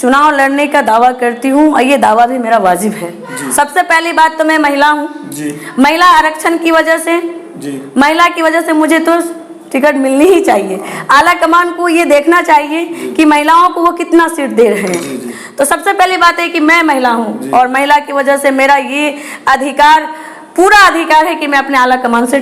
चुनाव लड़ने का दावा करती हूँ और ये दावा भी मेरा वाजिब है। सबसे पहली बात तो मैं महिला हूँ, महिला आरक्षण की वजह से, महिला की वजह से मुझे तो टिकट मिलनी ही चाहिए। आला कमान को ये देखना चाहिए कि महिलाओं को वो कितना सीट दे रहे हैं। तो सबसे पहली बात है कि मैं महिला हूँ और महिला की वजह से मेरा ये अधिकार, पूरा अधिकार है कि मैं अपने आला कमान से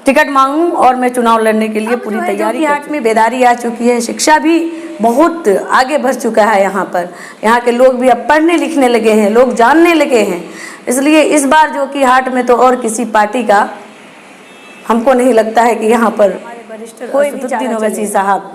टिकट मांगूं और मैं चुनाव लड़ने के लिए पूरी तैयारी। हाट में बेदारी आ चुकी है, शिक्षा भी बहुत आगे बढ़ चुका है। यहाँ पर यहाँ के लोग भी अब पढ़ने लिखने लगे हैं, लोग जानने लगे हैं। इसलिए इस बार जो कि हाट में तो और किसी पार्टी का हमको नहीं लगता है कि यहाँ पर कोई असदुद्दीन ओवैसी साहब,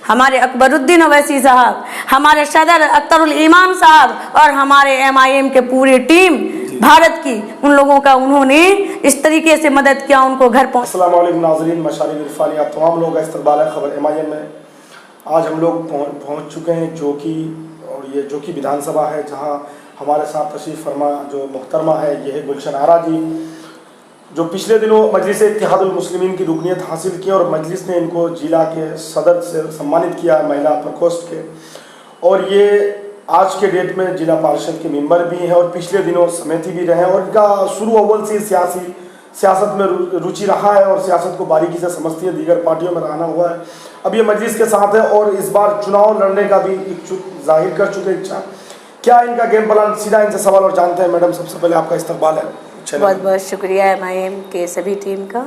हमारे अकबरुद्दीन ओवैसी साहब, हमारे सदर अख्तरुल ईमान साहब और हमारे MIM के पूरी टीम भारत की, उन लोगों का उन्होंने इस तरीके से मदद किया, उनको घर पहुँच। अस्सलाम वालेकुम नाज़रीन, मशारिक़ इरफ़ानी आप तमाम लोग का इस्तक़बाल है खबर MIM में। आज हम लोग पहुँच चुके हैं जो कि विधानसभा है, जहाँ हमारे साथ तशरीफ़ फरमा जो मोहतरमा है ये है गुलशन आरा जी, जो पिछले दिनों मजलिस इत्तेहादुल मुस्लिमीन की रुकनीत हासिल की और मजलिस ने इनको जिला के सदर से सम्मानित किया, महिला प्रकोष्ठ के, और ये आज के डेट में जिला पार्षद के मेंबर भी हैं और पिछले दिनों समिति भी रहे और इनका शुरू अव्वल से सियासत में रुचि रहा है और सियासत को बारीकी से समझती है, दीगर पार्टियों में रहना हुआ है। अब ये मजलिस के साथ है और इस बार चुनाव लड़ने का भी इच्छुक जाहिर कर चुके इच्छा। क्या इनका गेम प्लान, सीधा इनसे सवाल और जानते हैं। मैडम, सबसे पहले आपका इस्तकबाल है। बहुत बहुत शुक्रिया MIM के सभी टीम का।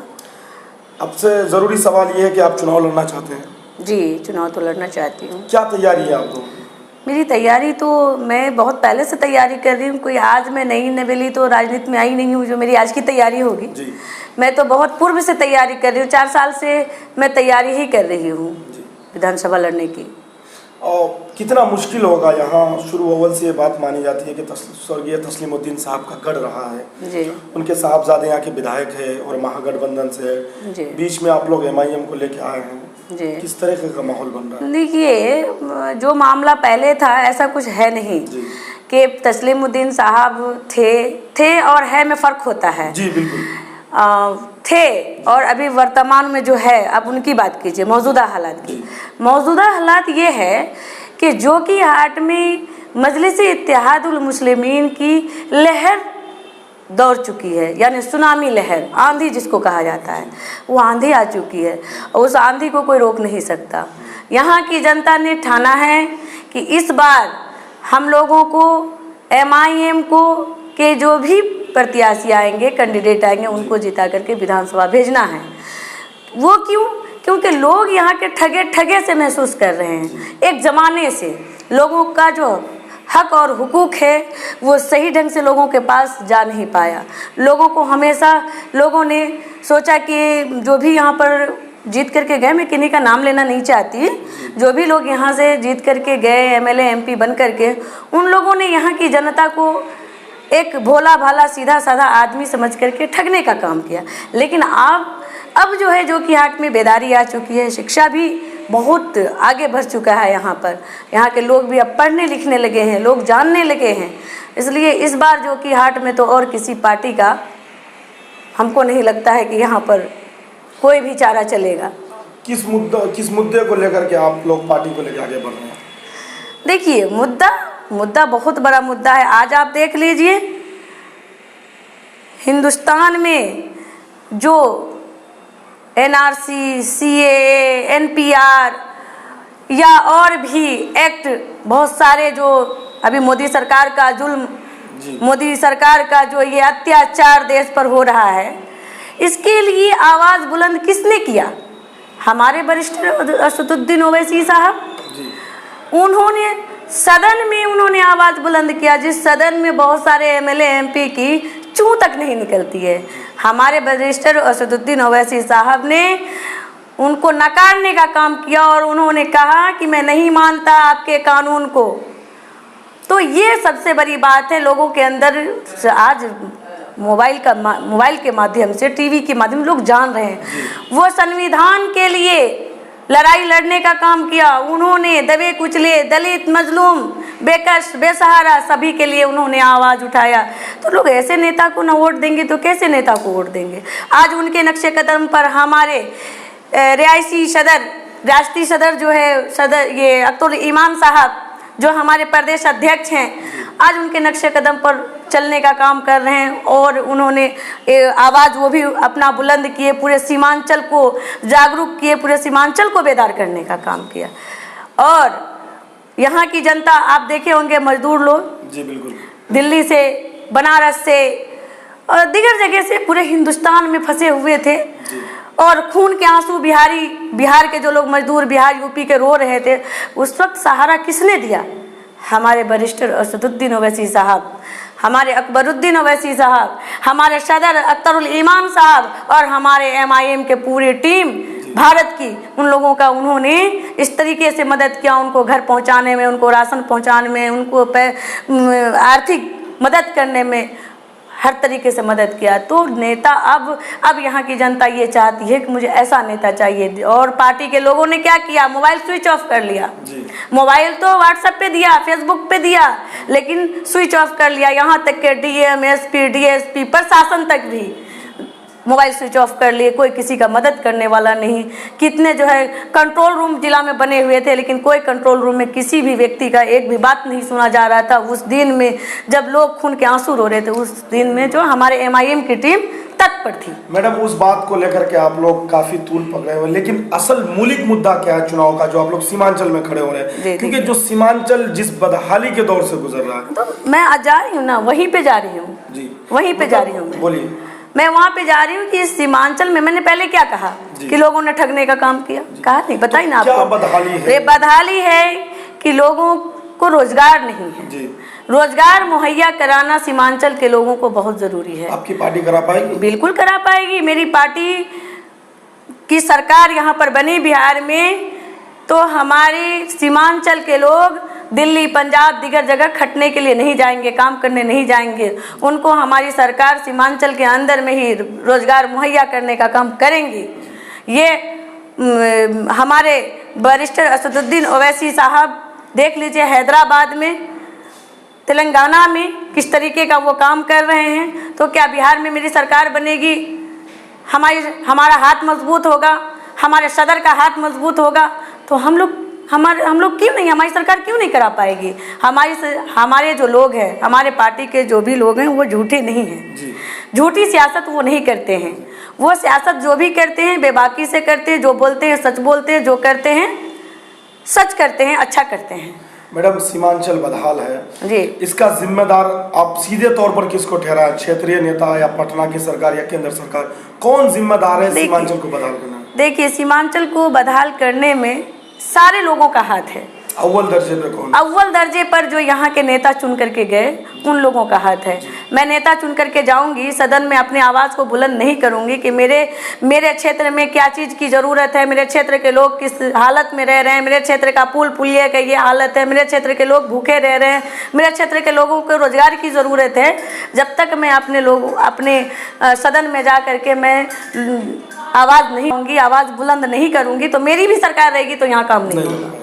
अब से ज़रूरी सवाल ये है कि आप चुनाव लड़ना चाहते हैं। जी, चुनाव तो लड़ना चाहती हूँ। क्या तैयारी है आपको? मेरी तैयारी तो मैं बहुत पहले से तैयारी कर रही हूँ। कोई आज मैं नई नवेली तो राजनीति में आई नहीं हूँ जो मेरी आज की तैयारी होगी। मैं तो बहुत पूर्व से तैयारी कर रही हूँ, 4 साल से मैं तैयारी ही कर रही हूँ विधानसभा लड़ने की। और कितना मुश्किल होगा, यहाँ शुरू अव्वल से ये बात मानी जाती है कि स्वर्गीय तस्लीमुद्दीन साहब का गढ़ रहा है जी। उनके साहबजादे यहाँ के विधायक है और महागठबंधन से है, बीच में आप लोग MIM को लेके आए हैं जी। किस तरह का माहौल बन रहा है? देखिए, जो मामला पहले था ऐसा कुछ है नहीं कि तस्लीमुद्दीन साहब थे और है में फ़र्क होता है जी। बिल्कुल थे और अभी वर्तमान में जो है, अब उनकी बात कीजिए, मौजूदा हालात की। मौजूदा हालात ये है कि जो कि हाट में मजलिस इत्तेहादुल मुस्लिमीन की लहर दौड़ चुकी है, यानी सुनामी लहर, आंधी जिसको कहा जाता है, वो आंधी आ चुकी है और उस आंधी को कोई रोक नहीं सकता। यहाँ की जनता ने ठाना है कि इस बार हम लोगों को MIM को के जो भी प्रत्याशी आएंगे, कैंडिडेट आएंगे, उनको जिता करके विधानसभा भेजना है। वो क्यों? क्योंकि लोग यहाँ के ठगे से महसूस कर रहे हैं। एक ज़माने से लोगों का जो हक और हुकूक है वो सही ढंग से लोगों के पास जा नहीं पाया। लोगों को हमेशा लोगों ने सोचा कि जो भी यहाँ पर जीत करके गए, मैं किन्हीं का नाम लेना नहीं चाहती, जो भी लोग यहाँ से जीत करके गए MLA MP बन करके, उन लोगों ने यहाँ की जनता को एक भोला भाला सीधा साधा आदमी समझ करके ठगने का काम किया। लेकिन अब जो है, जो कि हाट में बेदारी आ चुकी है, शिक्षा भी बहुत आगे बढ़ चुका है। यहाँ पर यहाँ के लोग भी अब पढ़ने लिखने लगे हैं, लोग जानने लगे हैं। इसलिए इस बार जो कि हाट में तो और किसी पार्टी का हमको नहीं लगता है कि यहाँ पर कोई भी चारा चलेगा। किस मुद्दे को लेकर के आप लोग पार्टी को लेकर आगे बढ़ रहे हैं? देखिए, मुद्दा बहुत बड़ा मुद्दा है। आज आप देख लीजिए, हिंदुस्तान में जो NRC, CAA, NPR या और भी एक्ट, बहुत सारे जो अभी मोदी सरकार का जुल्म, मोदी सरकार का जो ये अत्याचार देश पर हो रहा है, इसके लिए आवाज़ बुलंद किसने किया? हमारे वरिष्ठ असदुद्दीन ओवैसी साहब। उन्होंने सदन में उन्होंने आवाज़ बुलंद किया, जिस सदन में बहुत सारे MLA MP की चूं तक नहीं निकलती है। हमारे वरिष्ठ असदुद्दीन ओवैसी साहब ने उनको नकारने का काम किया और उन्होंने कहा कि मैं नहीं मानता आपके कानून को। तो ये सबसे बड़ी बात है। लोगों के अंदर आज मोबाइल के माध्यम से, टीवी के माध्यम से लोग जान रहे हैं। वो संविधान के लिए लड़ाई लड़ने का काम किया। उन्होंने दबे कुचले, दलित, मजलूम, बेकस, बेसहारा सभी के लिए उन्होंने आवाज़ उठाया। तो लोग ऐसे नेता को ना वोट देंगे तो कैसे नेता को वोट देंगे? आज उनके नक्शे कदम पर हमारे रियासी सदर, राष्ट्रीय सदर जो है, सदर ये अख्तरुल ईमान साहब जो हमारे प्रदेश अध्यक्ष हैं, आज उनके नक्शे कदम पर चलने का काम कर रहे हैं और उन्होंने आवाज़ वो भी अपना बुलंद किए, पूरे सीमांचल को जागरूक किए, पूरे सीमांचल को बेदार करने का काम किया। और यहाँ की जनता आप देखे होंगे, मजदूर लोग जी बिल्कुल, दिल्ली से, बनारस से और दीगर जगह से पूरे हिंदुस्तान में फंसे हुए थे और खून के आंसू बिहार के जो लोग मजदूर बिहार यूपी के रो रहे थे, उस वक्त सहारा किसने दिया? हमारे बैरिस्टर असदुद्दीन ओवैसी साहब, हमारे अकबरुद्दीन ओवैसी साहब, हमारे सदर अख्तरुल ईमान साहब और हमारे MIM के पूरी टीम भारत की, उन लोगों का उन्होंने इस तरीके से मदद किया, उनको घर पहुंचाने में, उनको राशन पहुंचाने में, उनको आर्थिक मदद करने में, हर तरीके से मदद किया। तो नेता अब यहाँ की जनता ये चाहती है कि मुझे ऐसा नेता चाहिए। और पार्टी के लोगों ने क्या किया? मोबाइल स्विच ऑफ कर लिया। मोबाइल तो व्हाट्सएप पे दिया, फेसबुक पे दिया, लेकिन स्विच ऑफ कर लिया। यहाँ तक के DM, SP, DSP, प्रशासन तक भी मोबाइल स्विच ऑफ कर लिए। कोई किसी का मदद करने वाला नहीं। कितने जो है कंट्रोल रूम जिला में बने हुए थे, लेकिन कोई कंट्रोल रूम में किसी भी व्यक्ति का एक भी बात नहीं सुना जा रहा था। उस दिन में जब लोग खून के आंसू रो रहे थे, उस दिन में जो हमारे MIM की टीम तत्पर थी। मैडम, उस बात को लेकर के आप लोग काफी तूल पकड़े हुए, लेकिन असल मूलिक मुद्दा क्या है चुनाव का, जो आप लोग सीमांचल में खड़े हो रहे हैं? क्योंकि जो सीमांचल जिस बदहाली के दौर से गुजर रहा है, तो मैं आज जा रही हूँ ना, वहीं पे जा रही हूँ जी, वहीं पे जा रही हूँ। बोलिए। मैं वहाँ पे जा रही हूँ कि सीमांचल में मैंने पहले क्या कहा कि लोगों ने ठगने का काम किया, कहा नहीं, बताइए ना आपको। क्या बदहाली है? बदहाली है कि लोगों को रोजगार नहीं है जी। रोजगार मुहैया कराना सीमांचल के लोगों को बहुत जरूरी है। आपकी पार्टी करा पाएगी? बिल्कुल करा पाएगी। मेरी पार्टी की सरकार यहाँ पर बनी बिहार में, तो हमारे सीमांचल के लोग दिल्ली, पंजाब, दीगर जगह खटने के लिए नहीं जाएंगे, काम करने नहीं जाएंगे। उनको हमारी सरकार सीमांचल के अंदर में ही रोजगार मुहैया करने का काम करेंगी। ये हमारे बैरिस्टर असदुद्दीन ओवैसी साहब देख लीजिए, हैदराबाद में, तेलंगाना में किस तरीके का वो काम कर रहे हैं। तो क्या बिहार में मेरी सरकार बनेगी, हमारा हाथ मजबूत होगा, हमारे सदर का हाथ मजबूत होगा, तो हम लोग क्यों नहीं, हमारी सरकार क्यों नहीं करा पाएगी? हमारे जो लोग हैं, हमारे पार्टी के जो भी लोग हैं, वो झूठे नहीं हैं। झूठी सियासत वो नहीं करते हैं। वो सियासत जो भी करते हैं बेबाकी से करते हैं, जो बोलते हैं सच बोलते हैं, जो करते हैं सच करते हैं, अच्छा करते हैं। मैडम, सीमांचल बदहाल है जी, इसका जिम्मेदार आप सीधे तौर पर किसको ठहराएं? क्षेत्रीय नेता या पटना की सरकार या केंद्र सरकार? कौन जिम्मेदार है सीमांचल को बदहाल करना? देखिए, सीमांचल को बदहाल करने में सारे लोगों का हाथ है। अव्वल दर्जे पे कौन? अव्वल दर्जे पर जो यहाँ के नेता चुन करके गए, उन लोगों का हाथ है। मैं नेता चुन करके जाऊंगी, सदन में अपनी आवाज़ को बुलंद नहीं करूंगी कि मेरे क्षेत्र में क्या चीज़ की ज़रूरत है, मेरे क्षेत्र के लोग किस हालत में रह रहे हैं, मेरे क्षेत्र का पुल पुलिया का ये हालत है, मेरे क्षेत्र के लोग भूखे रह रहे हैं, मेरे क्षेत्र के लोगों को रोजगार की ज़रूरत है। जब तक मैं अपने सदन में जा करके मैं आवाज़ नहीं होंगी, आवाज़ बुलंद नहीं करूंगी, तो मेरी भी सरकार रहेगी तो यहाँ काम नहीं होगा।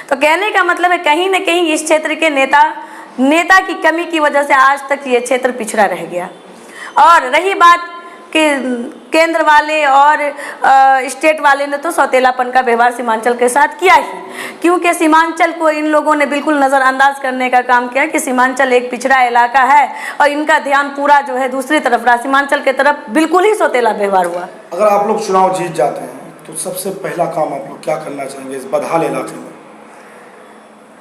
तो कहने का मतलब है, कहीं न कहीं इस क्षेत्र के नेता की कमी की वजह से आज तक ये क्षेत्र पिछड़ा रह गया। और रही बात कि केंद्र वाले और स्टेट वाले ने तो सौतेलापन का व्यवहार सीमांचल के साथ किया ही, क्योंकि सीमांचल को इन लोगों ने बिल्कुल नज़रअंदाज करने का काम किया कि सीमांचल एक पिछड़ा इलाका है और इनका ध्यान पूरा जो है दूसरी तरफ रहा, सीमांचल की तरफ बिल्कुल ही सौतेला व्यवहार हुआ। अगर आप लोग चुनाव जीत जाते हैं तो सबसे पहला काम आप लोग क्या करना चाहेंगे इस बदहाल इलाके में?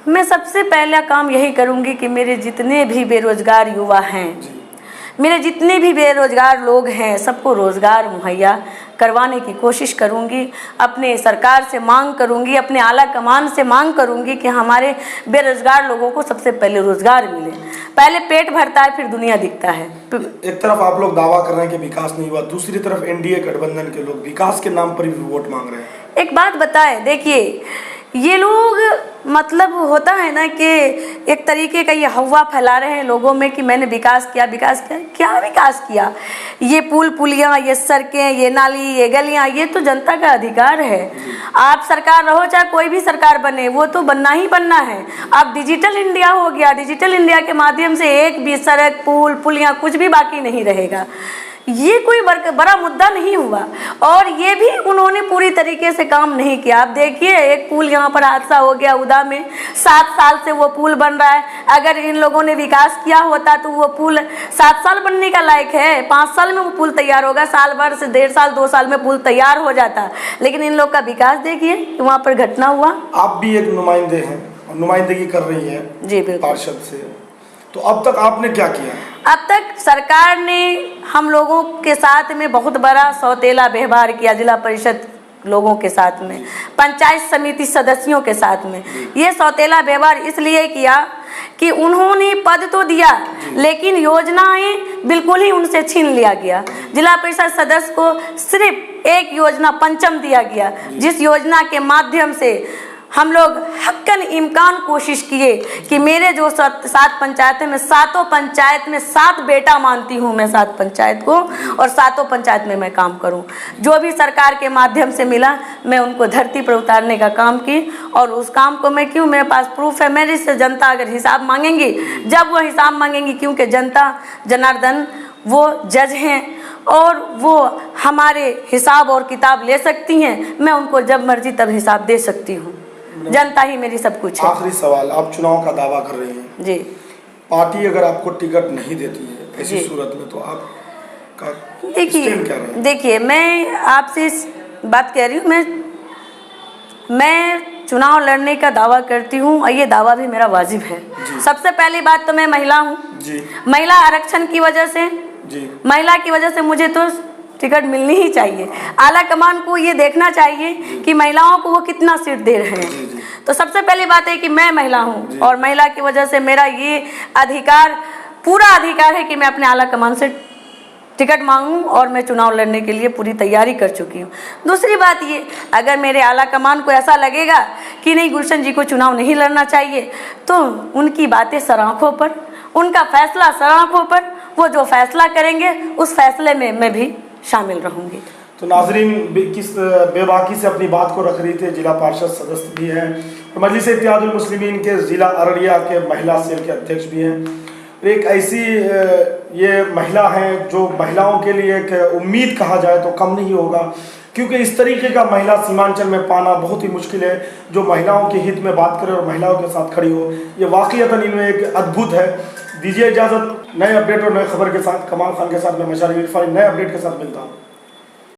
मैं सबसे पहला काम यही करूंगी कि मेरे जितने भी बेरोजगार युवा हैं, मेरे जितने भी बेरोजगार लोग हैं, सबको रोज़गार मुहैया करवाने की कोशिश करूंगी। अपने सरकार से मांग करूंगी, अपने आला कमान से मांग करूंगी कि हमारे बेरोजगार लोगों को सबसे पहले रोज़गार मिले। पहले पेट भरता है, फिर दुनिया दिखता है। एक तरफ आप लोग दावा कर रहे हैं कि विकास नहीं हुआ, दूसरी तरफ NDA गठबंधन के लोग विकास के नाम पर भी वोट मांग रहे हैं। एक बात बताएं, देखिए, ये लोग मतलब होता है ना कि एक तरीके का ये हवा फैला रहे हैं लोगों में कि मैंने विकास किया। क्या विकास किया? ये पुल पुलियाँ, ये सड़कें, ये नाली, ये गलियाँ, ये तो जनता का अधिकार है। आप सरकार रहो चाहे कोई भी सरकार बने, वो तो बनना ही बनना है। अब डिजिटल इंडिया हो गया, डिजिटल इंडिया के माध्यम से एक भी सड़क, पुल पुलियाँ कुछ भी बाकी नहीं रहेगा। ये कोई बड़ा मुद्दा नहीं हुआ। और ये भी उन्होंने पूरी तरीके से काम नहीं किया। आप देखिए, एक पुल यहाँ पर हादसा हो गया उदा में, 7 साल से वो पुल बन रहा है। अगर इन लोगों ने विकास किया होता तो वो पुल 7 साल बनने का लायक है। 5 साल में वो पुल तैयार होगा, साल भर से 1.5 साल 2 साल में पुल तैयार हो जाता। लेकिन इन लोग का विकास देखिए, वहाँ पर घटना हुआ। आप भी एक नुमाइंदे हैं और नुमाइंदगी कर रही हैं जी बिल्कुल पार्षद से, तो अब तक आपने क्या किया? अब तक सरकार ने हम लोगों के साथ में बहुत बड़ा सौतेला व्यवहार किया। जिला परिषद लोगों के साथ में, पंचायत समिति सदस्यों के साथ में ये सौतेला व्यवहार इसलिए किया कि उन्होंने पद तो दिया लेकिन योजनाएं बिल्कुल ही उनसे छीन लिया गया। जिला परिषद सदस्य को सिर्फ एक योजना पंचम दिया गया, जिस योजना के माध्यम से हम लोग हक्कन इम्कान कोशिश किए कि मेरे जो 7 पंचायतें में, 7 पंचायत में 7 बेटा मानती हूँ मैं 7 पंचायत को, और 7 पंचायत में मैं काम करूँ। जो भी सरकार के माध्यम से मिला मैं उनको धरती पर उतारने का काम की, और उस काम को मैं क्यों, मेरे पास प्रूफ है। मेरे से जनता अगर हिसाब मांगेंगी, जब वो हिसाब मांगेंगी, क्योंकि जनता जनार्दन वो जज हैं और वो हमारे हिसाब और किताब ले सकती हैं। मैं उनको जब मर्जी तब हिसाब दे सकती हूँ। जनता ही मेरी सब कुछ है। आखिरी सवाल, आप चुनाव का दावा कर रही हैं जी, पार्टी अगर आपको टिकट नहीं देती है ऐसी सूरत में, तो आप का स्टैंड क्या रहेगा? देखिए मैं आपसे इस बात कह रही हूँ, मैं चुनाव लड़ने का दावा करती हूँ और ये दावा भी मेरा वाजिब है। सबसे पहली बात तो मैं महिला हूँ जी, महिला आरक्षण की वजह से जी, महिला की वजह से मुझे तो टिकट मिलनी ही चाहिए। आला कमान को ये देखना चाहिए कि महिलाओं को वो कितना सीट दे रहे हैं। तो सबसे पहली बात है कि मैं महिला हूँ और महिला की वजह से मेरा ये अधिकार, पूरा अधिकार है कि मैं अपने आला कमान से टिकट मांगूं, और मैं चुनाव लड़ने के लिए पूरी तैयारी कर चुकी हूँ। दूसरी बात ये, अगर मेरे आला कमान को ऐसा लगेगा कि नहीं गुलशन जी को चुनाव नहीं लड़ना चाहिए, तो उनकी बातें सराखों पर, उनका फैसला सराखों पर, वो जो फैसला करेंगे उस फैसले में मैं भी शामिल रहूंगी। तो नाजरीन किस बेबाकी से अपनी बात को रख रही थे, जिला पार्षद सदस्य भी हैं, मजलिस-ए-इत्तेहादुल मुस्लिमीन के ज़िला अररिया के महिला सेल के अध्यक्ष भी हैं। एक ऐसी ये महिला हैं जो महिलाओं के लिए एक उम्मीद कहा जाए तो कम नहीं होगा, क्योंकि इस तरीके का महिला सीमांचल में पाना बहुत ही मुश्किल है, जो महिलाओं के हित में बात करे और महिलाओं के साथ खड़ी हो। ये वाक़ईतन इनमें एक अद्भुत है। दीजिए इजाज़त, नए अपडेट और नए खबर के साथ, कमाल खान के साथ मैं मशारी इरफानी नए अपडेट के साथ मिलता हूँ।